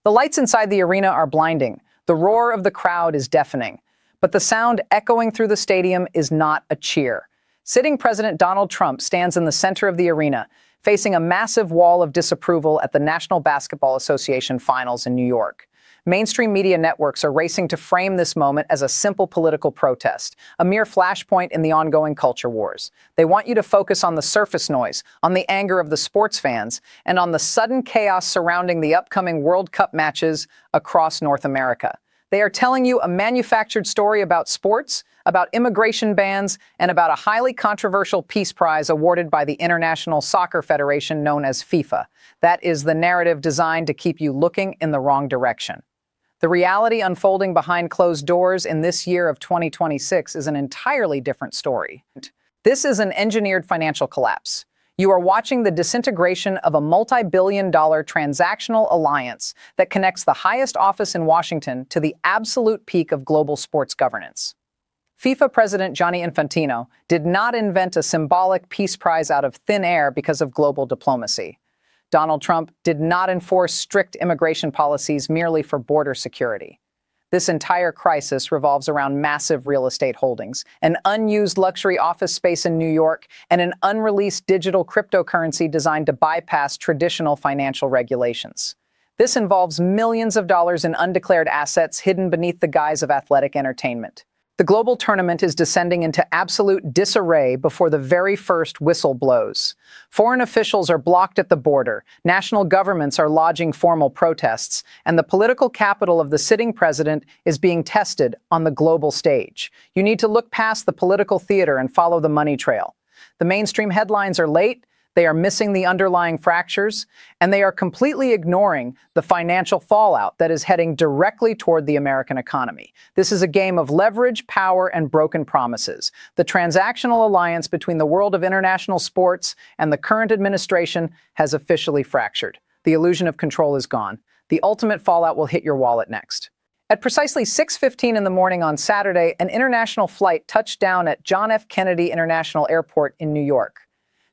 The lights inside the arena are blinding. The roar of the crowd is deafening. But the sound echoing through the stadium is not a cheer. Sitting President Donald Trump stands in the center of the arena, facing a massive wall of disapproval at the National Basketball Association Finals in New York. Mainstream media networks are racing to frame this moment as a simple political protest, a mere flashpoint in the ongoing culture wars. They want you to focus on the surface noise, on the anger of the sports fans, and on the sudden chaos surrounding the upcoming World Cup matches across North America. They are telling you a manufactured story about sports, about immigration bans, and about a highly controversial peace prize awarded by the International Soccer Federation known as FIFA. That is the narrative designed to keep you looking in the wrong direction. The reality unfolding behind closed doors in this year of 2026 is an entirely different story. This is an engineered financial collapse. You are watching the disintegration of a multi-billion-dollar transactional alliance that connects the highest office in Washington to the absolute peak of global sports governance. FIFA President Gianni Infantino did not invent a symbolic peace prize out of thin air because of global diplomacy. Donald Trump did not enforce strict immigration policies merely for border security. This entire crisis revolves around massive real estate holdings, an unused luxury office space in New York, and an unreleased digital cryptocurrency designed to bypass traditional financial regulations. This involves millions of dollars in undeclared assets hidden beneath the guise of athletic entertainment. The global tournament is descending into absolute disarray before the very first whistle blows. Foreign officials are blocked at the border, national governments are lodging formal protests, and the political capital of the sitting president is being tested on the global stage. You need to look past the political theater and follow the money trail. The mainstream headlines are late, they are missing the underlying fractures, and they are completely ignoring the financial fallout that is heading directly toward the American economy. This is a game of leverage, power, and broken promises. The transactional alliance between the world of international sports and the current administration has officially fractured. The illusion of control is gone. The ultimate fallout will hit your wallet next. At precisely 6:15 in the morning on Saturday, an international flight touched down at John F. Kennedy International Airport in New York.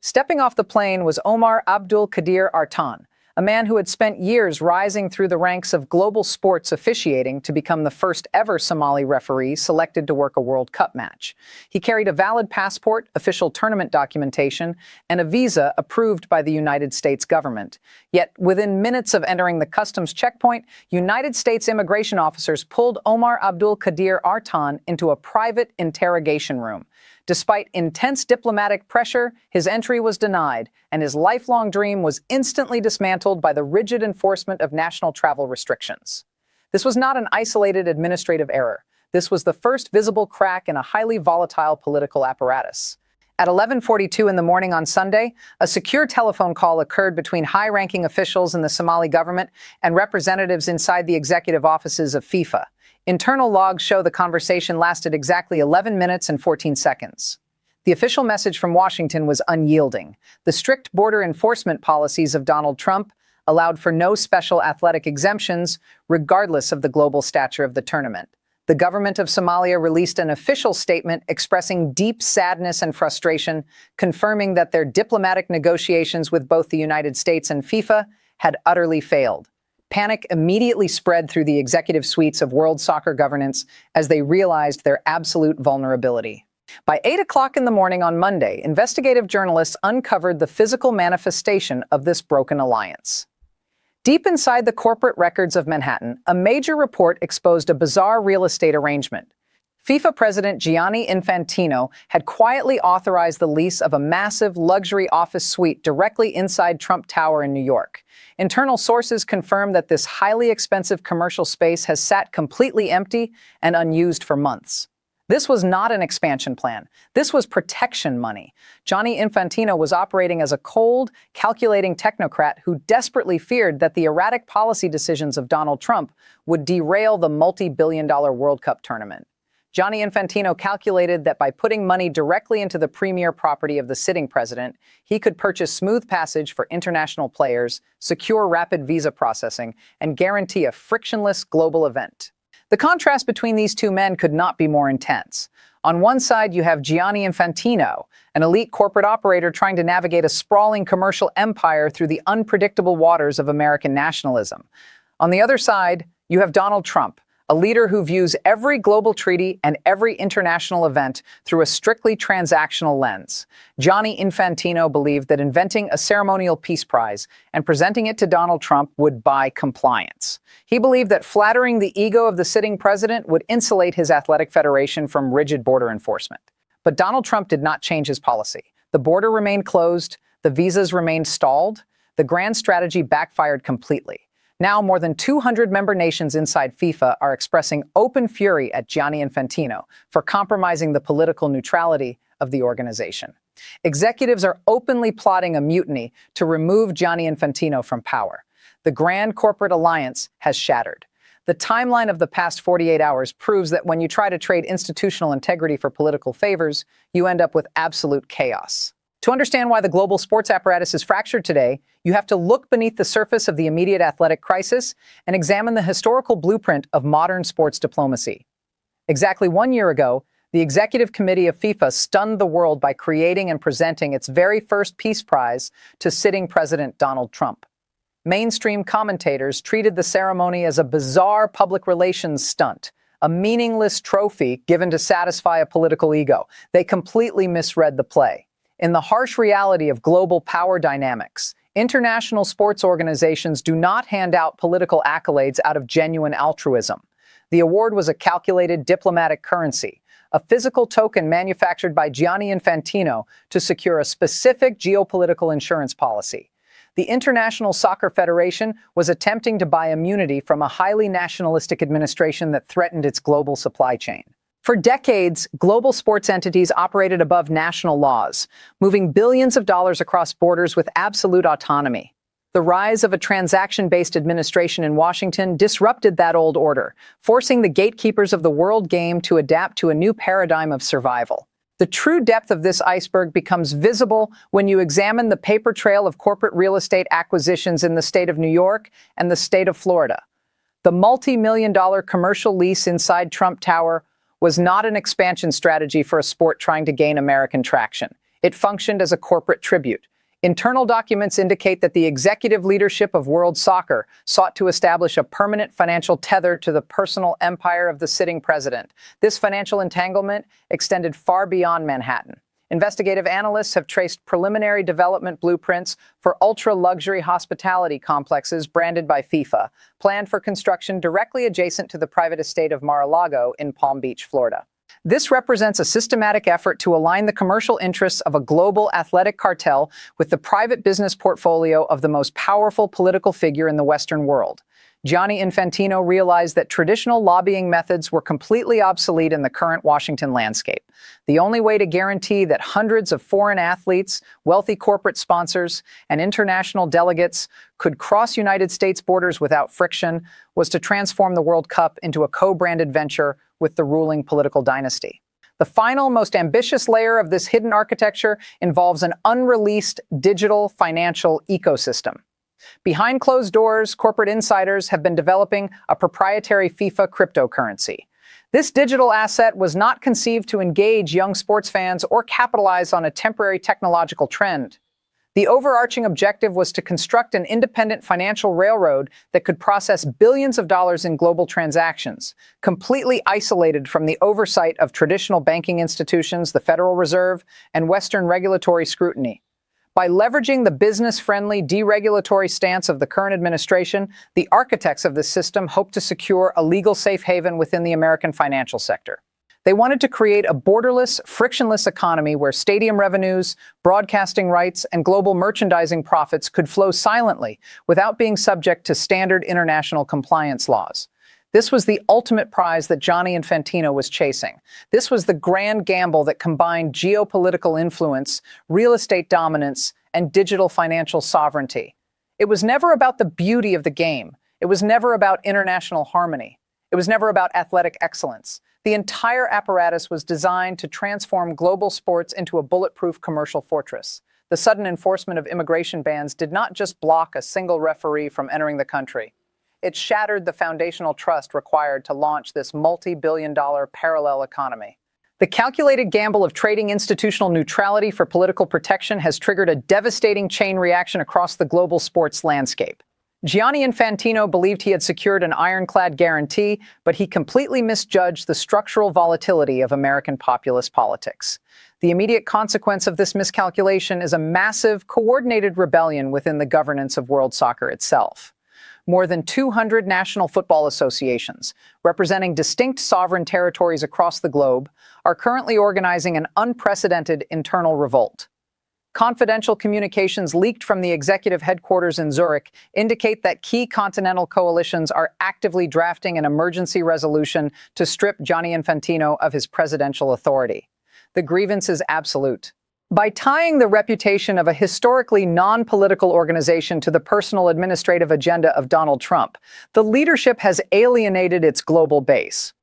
Stepping off the plane was Omar Abdul Qadir Artan, a man who had spent years rising through the ranks of global sports officiating to become the first ever Somali referee selected to work a World Cup match. He carried a valid passport, official tournament documentation, and a visa approved by the United States government. Yet, within minutes of entering the customs checkpoint, United States immigration officers pulled Omar Abdul Qadir Artan into a private interrogation room. Despite intense diplomatic pressure, his entry was denied, and his lifelong dream was instantly dismantled by the rigid enforcement of national travel restrictions. This was not an isolated administrative error. This was the first visible crack in a highly volatile political apparatus. At 11:42 in the morning on Sunday, a secure telephone call occurred between high-ranking officials in the Somali government and representatives inside the executive offices of FIFA. Internal logs show the conversation lasted exactly 11 minutes and 14 seconds. The official message from Washington was unyielding. The strict border enforcement policies of Donald Trump allowed for no special athletic exemptions, regardless of the global stature of the tournament. The government of Somalia released an official statement expressing deep sadness and frustration, confirming that their diplomatic negotiations with both the United States and FIFA had utterly failed. Panic immediately spread through the executive suites of world soccer governance as they realized their absolute vulnerability. By 8 o'clock in the morning on Monday, investigative journalists uncovered the physical manifestation of this broken alliance. Deep inside the corporate records of Manhattan, a major report exposed a bizarre real estate arrangement. FIFA President Gianni Infantino had quietly authorized the lease of a massive luxury office suite directly inside Trump Tower in New York. Internal sources confirm that this highly expensive commercial space has sat completely empty and unused for months. This was not an expansion plan. This was protection money. Gianni Infantino was operating as a cold, calculating technocrat who desperately feared that the erratic policy decisions of Donald Trump would derail the multi-billion-dollar World Cup tournament. Gianni Infantino calculated that by putting money directly into the premier property of the sitting president, he could purchase smooth passage for international players, secure rapid visa processing, and guarantee a frictionless global event. The contrast between these two men could not be more intense. On one side, you have Gianni Infantino, an elite corporate operator trying to navigate a sprawling commercial empire through the unpredictable waters of American nationalism. On the other side, you have Donald Trump, a leader who views every global treaty and every international event through a strictly transactional lens. Gianni Infantino believed that inventing a ceremonial peace prize and presenting it to Donald Trump would buy compliance. He believed that flattering the ego of the sitting president would insulate his athletic federation from rigid border enforcement. But Donald Trump did not change his policy. The border remained closed, the visas remained stalled, the grand strategy backfired completely. Now, more than 200 member nations inside FIFA are expressing open fury at Gianni Infantino for compromising the political neutrality of the organization. Executives are openly plotting a mutiny to remove Gianni Infantino from power. The grand corporate alliance has shattered. The timeline of the past 48 hours proves that when you try to trade institutional integrity for political favors, you end up with absolute chaos. To understand why the global sports apparatus is fractured today, you have to look beneath the surface of the immediate athletic crisis and examine the historical blueprint of modern sports diplomacy. Exactly 1 year ago, the Executive Committee of FIFA stunned the world by creating and presenting its very first peace prize to sitting President Donald Trump. Mainstream commentators treated the ceremony as a bizarre public relations stunt, a meaningless trophy given to satisfy a political ego. They completely misread the play. In the harsh reality of global power dynamics, international sports organizations do not hand out political accolades out of genuine altruism. The award was a calculated diplomatic currency, a physical token manufactured by Gianni Infantino to secure a specific geopolitical insurance policy. The International Soccer Federation was attempting to buy immunity from a highly nationalistic administration that threatened its global supply chain. For decades, global sports entities operated above national laws, moving billions of dollars across borders with absolute autonomy. The rise of a transaction-based administration in Washington disrupted that old order, forcing the gatekeepers of the world game to adapt to a new paradigm of survival. The true depth of this iceberg becomes visible when you examine the paper trail of corporate real estate acquisitions in the state of New York and the state of Florida. The multi-million-dollar commercial lease inside Trump Tower was not an expansion strategy for a sport trying to gain American traction. It functioned as a corporate tribute. Internal documents indicate that the executive leadership of world soccer sought to establish a permanent financial tether to the personal empire of the sitting president. This financial entanglement extended far beyond Manhattan. Investigative analysts have traced preliminary development blueprints for ultra-luxury hospitality complexes branded by FIFA, planned for construction directly adjacent to the private estate of Mar-a-Lago in Palm Beach, Florida. This represents a systematic effort to align the commercial interests of a global athletic cartel with the private business portfolio of the most powerful political figure in the Western world. Gianni Infantino realized that traditional lobbying methods were completely obsolete in the current Washington landscape. The only way to guarantee that hundreds of foreign athletes, wealthy corporate sponsors, and international delegates could cross United States borders without friction was to transform the World Cup into a co-branded venture with the ruling political dynasty. The final, most ambitious layer of this hidden architecture involves an unreleased digital financial ecosystem. Behind closed doors, corporate insiders have been developing a proprietary FIFA cryptocurrency. This digital asset was not conceived to engage young sports fans or capitalize on a temporary technological trend. The overarching objective was to construct an independent financial railroad that could process billions of dollars in global transactions, completely isolated from the oversight of traditional banking institutions, the Federal Reserve, and Western regulatory scrutiny. By leveraging the business-friendly, deregulatory stance of the current administration, the architects of this system hope to secure a legal safe haven within the American financial sector. They wanted to create a borderless, frictionless economy where stadium revenues, broadcasting rights, and global merchandising profits could flow silently without being subject to standard international compliance laws. This was the ultimate prize that Gianni Infantino was chasing. This was the grand gamble that combined geopolitical influence, real estate dominance, and digital financial sovereignty. It was never about the beauty of the game. It was never about international harmony. It was never about athletic excellence. The entire apparatus was designed to transform global sports into a bulletproof commercial fortress. The sudden enforcement of immigration bans did not just block a single referee from entering the country. It shattered the foundational trust required to launch this multi-billion-dollar parallel economy. The calculated gamble of trading institutional neutrality for political protection has triggered a devastating chain reaction across the global sports landscape. Gianni Infantino believed he had secured an ironclad guarantee, but he completely misjudged the structural volatility of American populist politics. The immediate consequence of this miscalculation is a massive, coordinated rebellion within the governance of world soccer itself. More than 200 national football associations, representing distinct sovereign territories across the globe, are currently organizing an unprecedented internal revolt. Confidential communications leaked from the executive headquarters in Zurich indicate that key continental coalitions are actively drafting an emergency resolution to strip Gianni Infantino of his presidential authority. The grievance is absolute. By tying the reputation of a historically non-political organization to the personal administrative agenda of Donald Trump, the leadership has alienated its global base.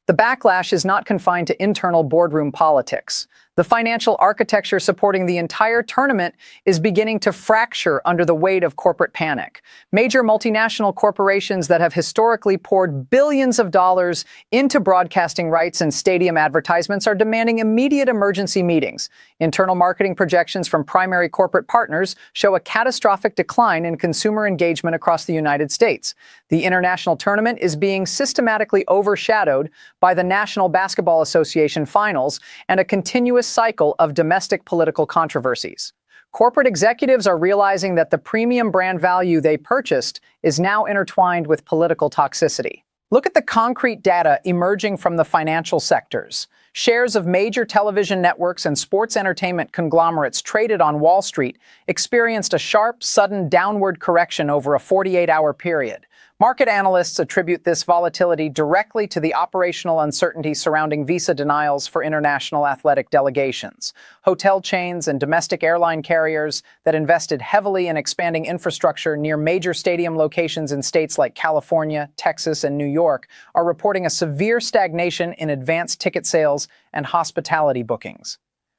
The backlash is not confined to internal boardroom politics. The financial architecture supporting the entire tournament is beginning to fracture under the weight of corporate panic. Major multinational corporations that have historically poured billions of dollars into broadcasting rights and stadium advertisements are demanding immediate emergency meetings. Internal marketing projections from primary corporate partners show a catastrophic decline in consumer engagement across the United States. The international tournament is being systematically overshadowed by the National Basketball Association finals and a continuous cycle of domestic political controversies. Corporate executives are realizing that the premium brand value they purchased is now intertwined with political toxicity. Look at the concrete data emerging from the financial sectors. Shares of major television networks and sports entertainment conglomerates traded on Wall Street experienced a sharp, sudden downward correction over a 48-hour period. Market analysts attribute this volatility directly to the operational uncertainty surrounding visa denials for international athletic delegations. Hotel chains and domestic airline carriers that invested heavily in expanding infrastructure near major stadium locations in states like California, Texas, and New York are reporting a severe stagnation in advanced ticket sales and hospitality bookings.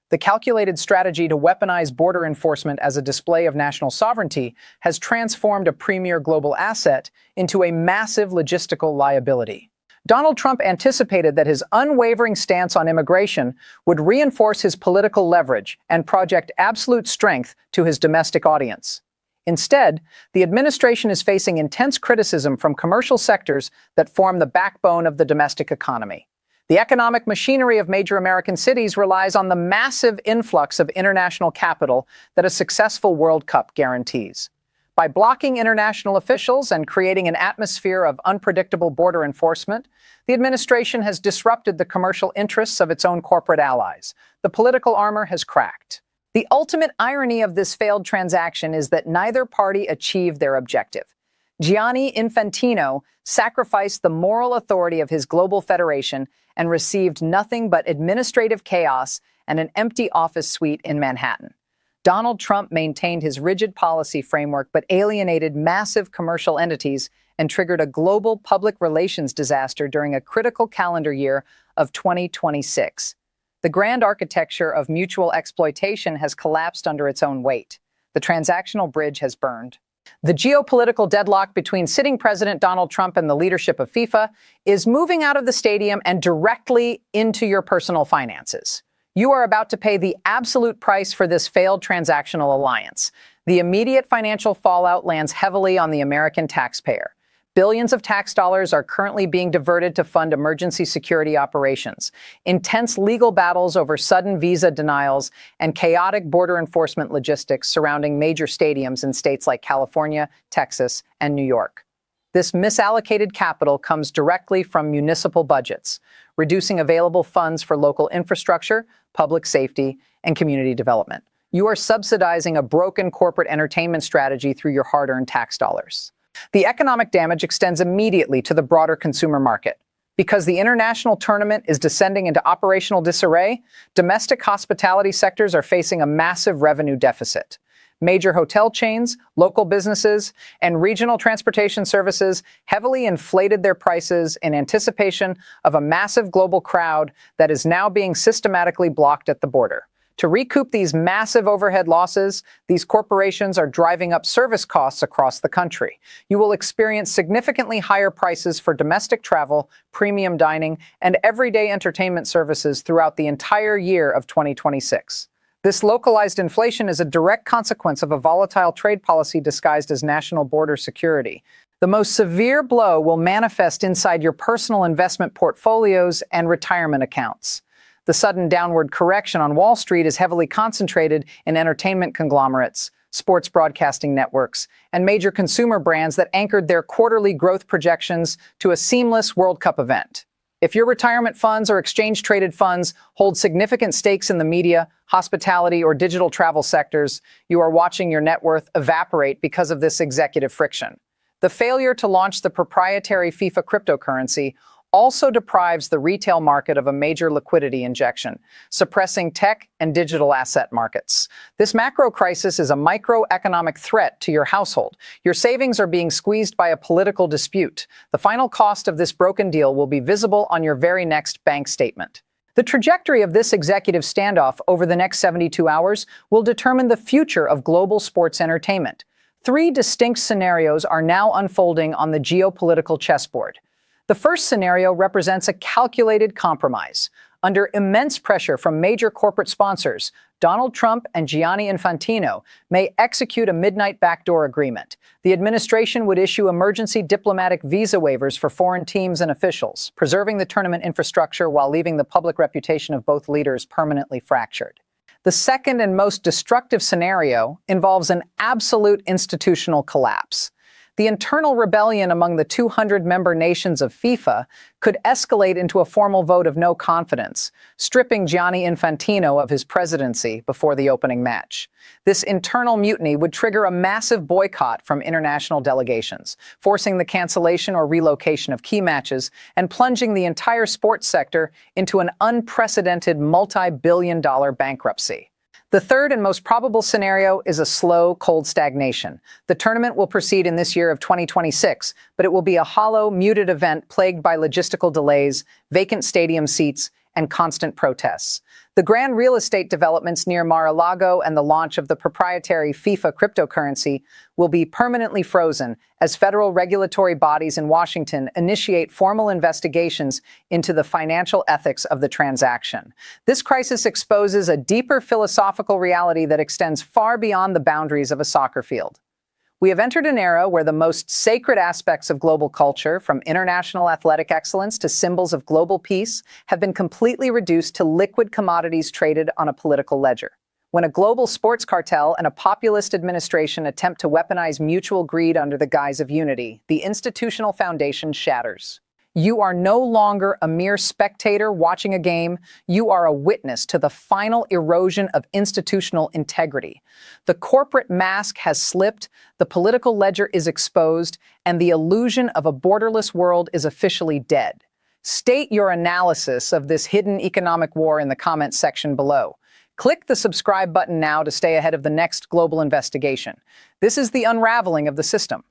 The calculated strategy to weaponize border enforcement as a display of national sovereignty has transformed a premier global asset into a massive logistical liability. Donald Trump anticipated that his unwavering stance on immigration would reinforce his political leverage and project absolute strength to his domestic audience. Instead, the administration is facing intense criticism from commercial sectors that form the backbone of the domestic economy. The economic machinery of major American cities relies on the massive influx of international capital that a successful World Cup guarantees. By blocking international officials and creating an atmosphere of unpredictable border enforcement, the administration has disrupted the commercial interests of its own corporate allies. The political armor has cracked. The ultimate irony of this failed transaction is that neither party achieved their objective. Gianni Infantino sacrificed the moral authority of his global federation and received nothing but administrative chaos and an empty office suite in Manhattan. Donald Trump maintained his rigid policy framework but alienated massive commercial entities and triggered a global public relations disaster during a critical calendar year of 2026. The grand architecture of mutual exploitation has collapsed under its own weight. The transactional bridge has burned. The geopolitical deadlock between sitting President Donald Trump and the leadership of FIFA is moving out of the stadium and directly into your personal finances. You are about to pay the absolute price for this failed transactional alliance. The immediate financial fallout lands heavily on the American taxpayer. Billions of tax dollars are currently being diverted to fund emergency security operations. Intense legal battles over sudden visa denials and chaotic border enforcement logistics surrounding major stadiums in states like California, Texas, and New York. This misallocated capital comes directly from municipal budgets, reducing available funds for local infrastructure, public safety, and community development. You are subsidizing a broken corporate entertainment strategy through your hard-earned tax dollars. The economic damage extends immediately to the broader consumer market. Because the international tournament is descending into operational disarray, domestic hospitality sectors are facing a massive revenue deficit. Major hotel chains, local businesses, and regional transportation services heavily inflated their prices in anticipation of a massive global crowd that is now being systematically blocked at the border. To recoup these massive overhead losses, these corporations are driving up service costs across the country. You will experience significantly higher prices for domestic travel, premium dining, and everyday entertainment services throughout the entire year of 2026. This localized inflation is a direct consequence of a volatile trade policy disguised as national border security. The most severe blow will manifest inside your personal investment portfolios and retirement accounts. The sudden downward correction on Wall Street is heavily concentrated in entertainment conglomerates, sports broadcasting networks, and major consumer brands that anchored their quarterly growth projections to a seamless World Cup event. If your retirement funds or exchange-traded funds hold significant stakes in the media, hospitality, or digital travel sectors, you are watching your net worth evaporate because of this executive friction. The failure to launch the proprietary FIFA cryptocurrency also deprives the retail market of a major liquidity injection, suppressing tech and digital asset markets. This macro crisis is a microeconomic threat to your household. Your savings are being squeezed by a political dispute. The final cost of this broken deal will be visible on your very next bank statement. The trajectory of this executive standoff over the next 72 hours will determine the future of global sports entertainment. Three distinct scenarios are now unfolding on the geopolitical chessboard. The first scenario represents a calculated compromise. Under immense pressure from major corporate sponsors, Donald Trump and Gianni Infantino may execute a midnight backdoor agreement. The administration would issue emergency diplomatic visa waivers for foreign teams and officials, preserving the tournament infrastructure while leaving the public reputation of both leaders permanently fractured. The second and most destructive scenario involves an absolute institutional collapse. The internal rebellion among the 200-member nations of FIFA could escalate into a formal vote of no confidence, stripping Gianni Infantino of his presidency before the opening match. This internal mutiny would trigger a massive boycott from international delegations, forcing the cancellation or relocation of key matches and plunging the entire sports sector into an unprecedented multi-billion-dollar bankruptcy. The third and most probable scenario is a slow, cold stagnation. The tournament will proceed in this year of 2026, but it will be a hollow, muted event plagued by logistical delays, vacant stadium seats, and constant protests. The grand real estate developments near Mar-a-Lago and the launch of the proprietary FIFA cryptocurrency will be permanently frozen as federal regulatory bodies in Washington initiate formal investigations into the financial ethics of the transaction. This crisis exposes a deeper philosophical reality that extends far beyond the boundaries of a soccer field. We have entered an era where the most sacred aspects of global culture, from international athletic excellence to symbols of global peace, have been completely reduced to liquid commodities traded on a political ledger. When a global sports cartel and a populist administration attempt to weaponize mutual greed under the guise of unity, the institutional foundation shatters. You are no longer a mere spectator watching a game. You are a witness to the final erosion of institutional integrity. The corporate mask has slipped, the political ledger is exposed, and the illusion of a borderless world is officially dead. State your analysis of this hidden economic war in the comments section below. Click the subscribe button now to stay ahead of the next global investigation. This is the unraveling of the system.